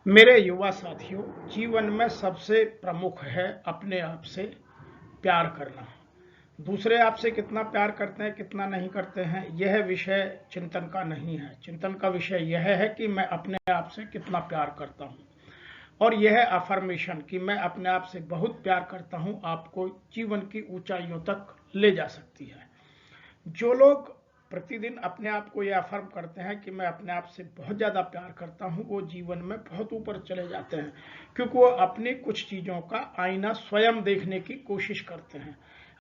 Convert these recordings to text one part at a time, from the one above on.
मेरे युवा साथियों, जीवन में सबसे प्रमुख है अपने आप से प्यार करना। दूसरे आपसे कितना प्यार करते हैं, कितना नहीं करते हैं, यह विषय चिंतन का नहीं है। चिंतन का विषय यह है कि मैं अपने आप से कितना प्यार करता हूं। और यह अफर्मेशन कि मैं अपने आप से बहुत प्यार करता हूं, आपको जीवन की ऊंचाइयों तक ले जा सकती है। जो लोग प्रतिदिन अपने आप को यह अफर्म करते हैं कि मैं अपने आप से बहुत ज़्यादा प्यार करता हूं, वो जीवन में बहुत ऊपर चले जाते हैं, क्योंकि वो अपनी कुछ चीज़ों का आईना स्वयं देखने की कोशिश करते हैं।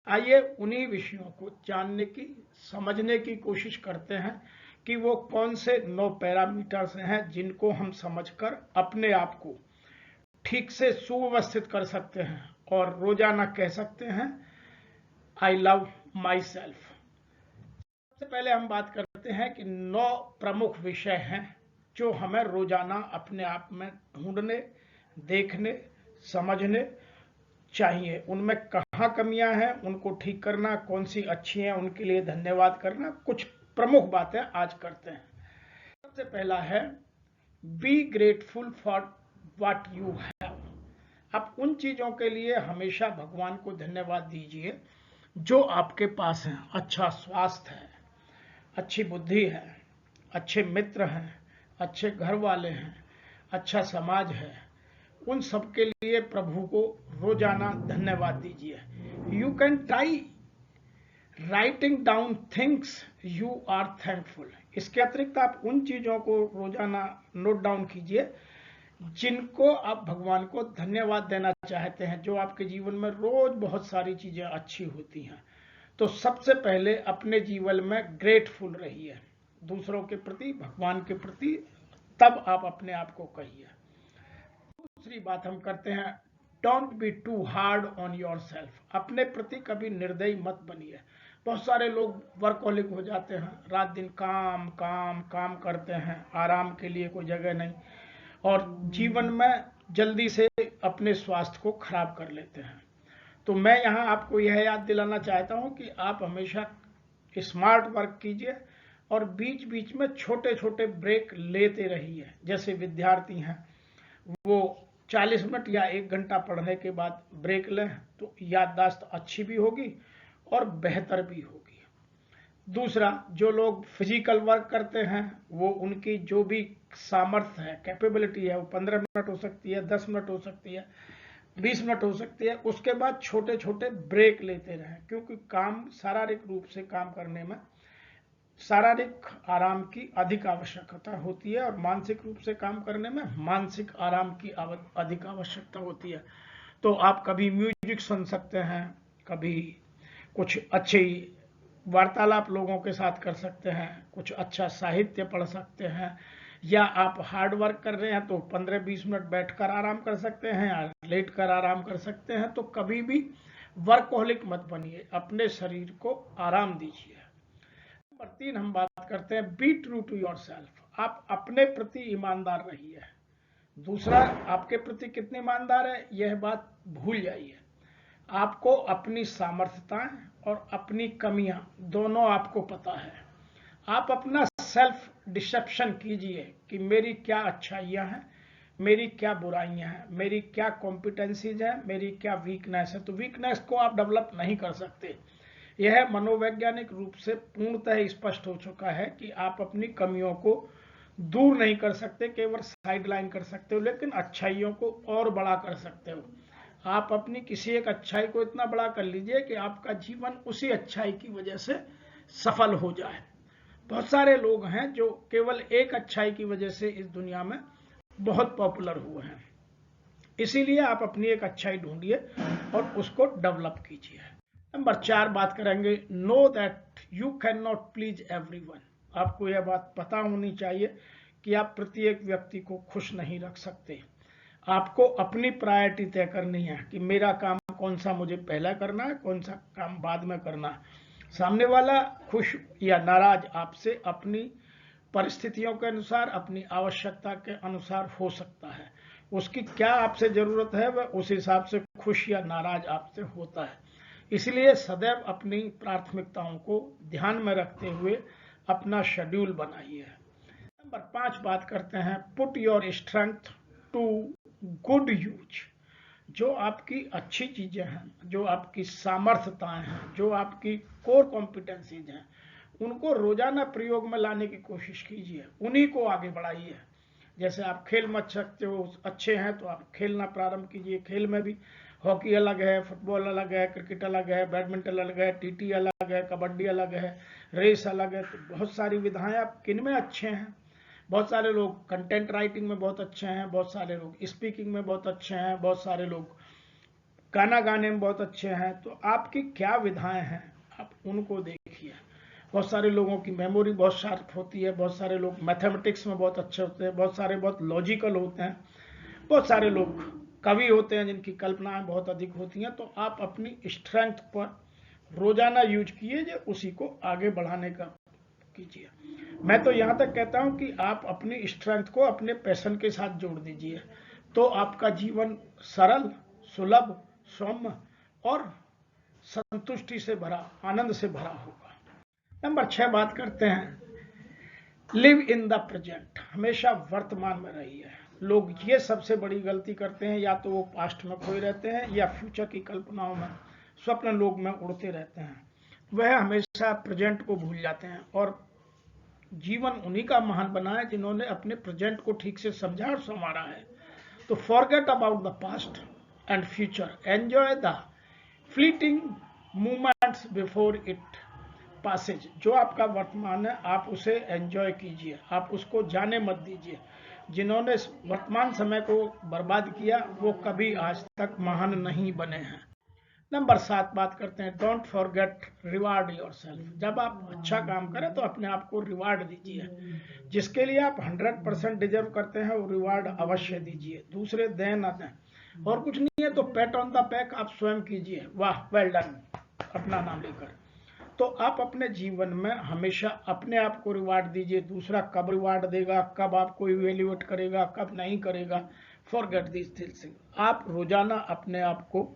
आइए उन्हीं विषयों को जानने की, समझने की कोशिश करते हैं कि वो कौन से 9 पैरामीटर्स हैं जिनको हम समझकर अपने आप को ठीक से सुव्यवस्थित कर सकते हैं और रोजाना कह सकते हैं, आई लव माई सेल्फ। सबसे पहले हम बात करते हैं कि 9 प्रमुख विषय हैं जो हमें रोजाना अपने आप में ढूंढने, देखने, समझने चाहिए। उनमें कहाँ कमियां हैं, उनको ठीक करना, कौन सी अच्छी हैं उनके लिए धन्यवाद करना। कुछ प्रमुख बातें आज करते हैं। सबसे पहला है, be grateful for what you have. आप उन चीजों के लिए हमेशा भगवान को धन्यवाद दीजिए जो आपके पास हैं। अच्छा स्वास्थ्य है, अच्छी बुद्धि है, अच्छे मित्र हैं, अच्छे घर वाले हैं, अच्छा समाज है। उन सब के लिए प्रभु को रोजाना धन्यवाद दीजिए। You can try writing down things you are thankful. इसके अतिरिक्त आप उन चीजों को रोजाना नोट डाउन कीजिए जिनको आप भगवान को धन्यवाद देना चाहते हैं, जो आपके जीवन में रोज बहुत सारी चीजें अच्छी होती हैं। तो सबसे पहले अपने जीवन में ग्रेटफुल रहिए, दूसरों के प्रति, भगवान के प्रति, तब आप अपने आप को कहिए। दूसरी बात हम करते हैं, don't be too hard on yourself. अपने प्रति कभी निर्दयी मत बनिए। बहुत सारे लोग वर्कहोलिक हो जाते हैं, रात दिन काम काम काम करते हैं, आराम के लिए कोई जगह नहीं, और जीवन में जल्दी से अपने स्वास्थ्य को खराब कर लेते हैं। तो मैं यहाँ आपको यह याद दिलाना चाहता हूँ कि आप हमेशा स्मार्ट वर्क कीजिए और बीच बीच में छोटे छोटे ब्रेक लेते रहिए। जैसे विद्यार्थी हैं, वो 40 मिनट या 1 घंटा पढ़ने के बाद ब्रेक लें तो याददाश्त अच्छी भी होगी और बेहतर भी होगी। दूसरा, जो लोग फिजिकल वर्क करते हैं, वो उनकी जो भी सामर्थ्य है, कैपेबिलिटी है, वो 15 मिनट हो सकती है, 10 मिनट हो सकती है, 20 मिनट हो सकती है। उसके बाद छोटे छोटे ब्रेक लेते रहें, क्योंकि काम, शारीरिक रूप से काम करने में शारीरिक आराम की अधिक आवश्यकता होती है और मानसिक रूप से काम करने में मानसिक आराम की अधिक आवश्यकता होती है। तो आप कभी म्यूजिक सुन सकते हैं, कभी कुछ अच्छी वार्तालाप लोगों के साथ कर सकते हैं, कुछ अच्छा साहित्य पढ़ सकते हैं, या आप हार्ड वर्क कर रहे हैं तो 15-20 मिनट बैठकर आराम कर सकते हैं या लेट कर आराम कर सकते हैं। तो कभी भी वर्कहोलिक मत बनिए, अपने शरीर को आराम दीजिए। नंबर 3 हम बात करते हैं, be true to yourself. आप अपने प्रति ईमानदार रहिए। दूसरा आपके प्रति कितने ईमानदार है, यह बात भूल जाइए। आपको अपनी सामर्थ्यताएं और अपनी कमियां दोनों आपको पता है। आप अपना सेल्फ डिसेप्शन कीजिए कि मेरी क्या अच्छाइयां हैं, मेरी क्या बुराइयां हैं, मेरी क्या कॉम्पिटेंसीज हैं, मेरी क्या वीकनेस है। तो वीकनेस को आप डेवलप नहीं कर सकते। यह मनोवैज्ञानिक रूप से पूर्णतः स्पष्ट हो चुका है कि आप अपनी कमियों को दूर नहीं कर सकते, केवल साइडलाइन कर सकते हो, लेकिन अच्छाइयों को और बड़ा कर सकते हो। आप अपनी किसी एक अच्छाई को इतना बड़ा कर लीजिए कि आपका जीवन उसी अच्छाई की वजह से सफल हो जाए। बहुत सारे लोग हैं जो केवल एक अच्छाई की वजह से इस दुनिया में बहुत पॉपुलर हुए हैं। इसीलिए आप अपनी एक अच्छाई ढूंढिए और उसको डेवलप कीजिए। नंबर 4 बात करेंगे, know that you can not please everyone. आपको यह बात पता होनी चाहिए कि आप प्रत्येक व्यक्ति को खुश नहीं रख सकते। आपको अपनी प्रायोरिटी तय करनी है कि मेरा काम कौन सा मुझे पहला करना है, कौन सा काम बाद में करना है। सामने वाला खुश या नाराज आपसे अपनी परिस्थितियों के अनुसार, अपनी आवश्यकता के अनुसार हो सकता है। उसकी क्या आपसे जरूरत है, वह उस हिसाब से खुश या नाराज आपसे होता है। इसलिए सदैव अपनी प्राथमिकताओं को ध्यान में रखते हुए अपना शेड्यूल बनाइए। नंबर 5 बात करते हैं, put your strength to good use. जो आपकी अच्छी चीजें हैं, जो आपकी सामर्थ्यताएं हैं, जो आपकी कोर कॉम्पिटेंसीज हैं, उनको रोजाना प्रयोग में लाने की कोशिश कीजिए, उन्हीं को आगे बढ़ाइए। जैसे आप खेल में अच्छे हैं तो आप खेलना प्रारंभ कीजिए। खेल में भी हॉकी अलग है, फुटबॉल अलग है, क्रिकेट अलग है, बैडमिंटन अलग है, टीटी अलग है, कबड्डी अलग है, रेस अलग है। तो बहुत सारी विधाएं, आप किन में अच्छे हैं। बहुत सारे लोग कंटेंट राइटिंग में बहुत अच्छे हैं, बहुत सारे लोग स्पीकिंग में बहुत अच्छे हैं, बहुत सारे लोग गाना गाने में बहुत अच्छे हैं। तो आपकी क्या विधाएं हैं, आप उनको देखिए। बहुत सारे लोगों की मेमोरी बहुत शार्प होती है, बहुत सारे लोग मैथमेटिक्स में बहुत अच्छे होते हैं, बहुत सारे बहुत लॉजिकल होते हैं, बहुत सारे लोग कवि होते हैं जिनकी कल्पनाएं बहुत अधिक होती हैं। तो आप अपनी स्ट्रेंथ पर रोजाना यूज कीजिए, उसी को आगे बढ़ाने का कीजिए। मैं तो यहां तक कहता हूं कि आप अपनी स्ट्रेंथ को अपने पैशन के साथ जोड़ दीजिए, तो आपका जीवन सरल, सुलभ, सौम्य और संतुष्टि से भरा, आनंद से भरा होगा। नंबर 6 बात करते हैं, लिव इन द प्रेजेंट। हमेशा वर्तमान में रहिए। लोग ये सबसे बड़ी गलती करते हैं, या तो वो पास्ट में खोए रहते हैं या फ्यूचर की कल्पनाओं में, स्वप्न लोक में उड़ते रहते हैं। वह हमेशा प्रेजेंट को भूल जाते हैं, और जीवन उन्हीं का महान बना है जिन्होंने अपने प्रेजेंट को ठीक से समझा और संवारा है। तो forget about the past and future, enjoy the fleeting moments before it Passage. जो आपका वर्तमान है आप उसे एंजॉय कीजिए, आप उसको जाने मत दीजिए। जिन्होंने वर्तमान समय को बर्बाद किया वो कभी आज तक महान नहीं बने हैं। नंबर 7 बात करते हैं, डोंट फॉरगेट रिवार्ड योरसेल्फ। जब आप अच्छा काम करें तो अपने आप को रिवार्ड दीजिए। जिसके लिए आप 100% डिजर्व करते हैं वो रिवार्ड अवश्य दीजिए, दूसरे दें ना दें। और कुछ नहीं है तो पैट ऑन द बैक आप स्वयं कीजिए, वाह वेल डन, अपना नाम लेकर। तो आप अपने जीवन में हमेशा अपने आप को रिवार्ड दीजिए। दूसरा कब रिवार्ड देगा, कब आपको इवेल्युएट करेगा, कब नहीं करेगा, फॉरगेट दिस थिंग्स। आप रोजाना अपने आप को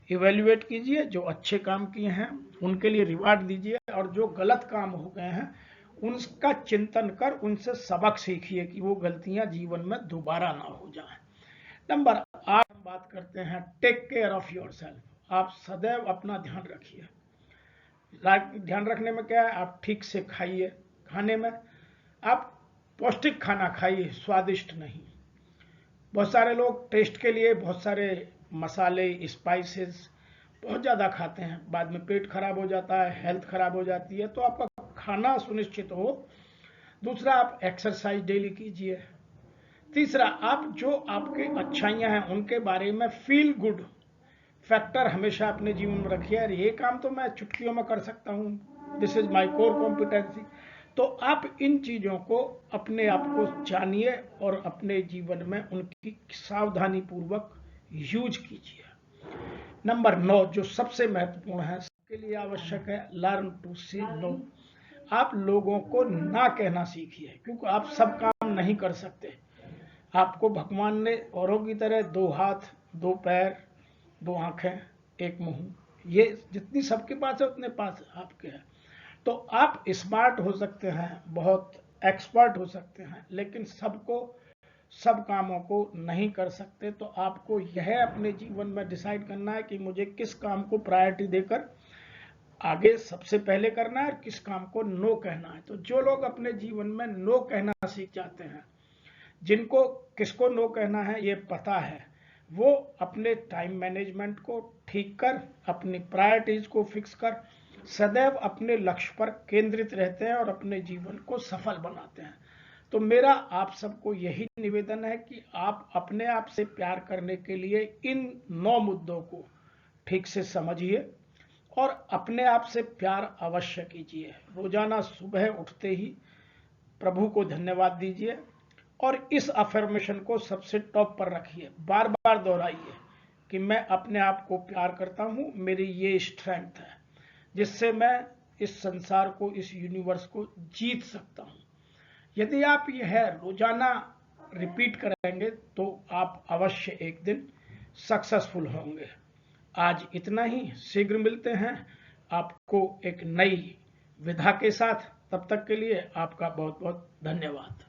इवेल्युएट कीजिए। जो अच्छे काम किए हैं उनके लिए रिवार्ड दीजिए, और जो गलत काम हो गए हैं उनका चिंतन कर उनसे सबक सीखिए कि वो गलतियां जीवन में दोबारा ना हो जाए। नंबर 8 बात करते हैं, टेक केयर ऑफ योरसेल्फ। आप सदैव अपना ध्यान रखिए। ध्यान रखने में क्या है, आप ठीक से खाइए। खाने में आप पौष्टिक खाना खाइए, स्वादिष्ट नहीं। बहुत सारे लोग टेस्ट के लिए बहुत सारे मसाले, स्पाइसेस बहुत ज़्यादा खाते हैं, बाद में पेट खराब हो जाता है, हेल्थ खराब हो जाती है। तो आपका खाना सुनिश्चित हो। दूसरा, आप एक्सरसाइज डेली कीजिए। तीसरा, आप जो आपके अच्छाइयाँ हैं उनके बारे में फील गुड फैक्टर हमेशा अपने जीवन में रखिए। यार ये काम तो मैं चुटकियों में कर सकता हूँ, this is my core competency. तो आप इन चीज़ों को अपने आप को जानिए और अपने जीवन में उनकी सावधानी पूर्वक यूज कीजिए। नंबर 9 जो सबसे महत्वपूर्ण है, सबके लिए आवश्यक है, लर्न टू से नो। आप लोगों को ना कहना सीखिए, क्योंकि आप सब काम नहीं कर सकते। आपको भगवान ने औरों की तरह 2 हाथ, 2 पैर, 2 आंखें, 1 मुंह, ये जितनी सबके पास है उतने पास आपके है। तो आप स्मार्ट हो सकते हैं, बहुत एक्सपर्ट हो सकते हैं, लेकिन सबको सब कामों को नहीं कर सकते। तो आपको यह अपने जीवन में डिसाइड करना है कि मुझे किस काम को प्रायोरिटी देकर आगे सबसे पहले करना है और किस काम को नो कहना है। तो जो लोग अपने जीवन में नो कहना सीख जाते हैं, जिनको किसको नो कहना है ये पता है, वो अपने टाइम मैनेजमेंट को ठीक कर, अपनी प्रायोरिटीज को फिक्स कर, सदैव अपने लक्ष्य पर केंद्रित रहते हैं और अपने जीवन को सफल बनाते हैं। तो मेरा आप सबको यही निवेदन है कि आप अपने आप से प्यार करने के लिए इन 9 मुद्दों को ठीक से समझिए और अपने आप से प्यार अवश्य कीजिए। रोजाना सुबह उठते ही प्रभु को धन्यवाद दीजिए और इस अफर्मेशन को सबसे टॉप पर रखिए। बार बार दोहराइए कि मैं अपने आप को प्यार करता हूं, मेरी ये स्ट्रेंथ है जिससे मैं इस संसार को, इस यूनिवर्स को जीत सकता हूं। यदि आप यह रोजाना रिपीट करेंगे तो आप अवश्य एक दिन सक्सेसफुल होंगे। आज इतना ही, शीघ्र मिलते हैं आपको एक नई विधा के साथ। तब तक के लिए आपका बहुत बहुत धन्यवाद।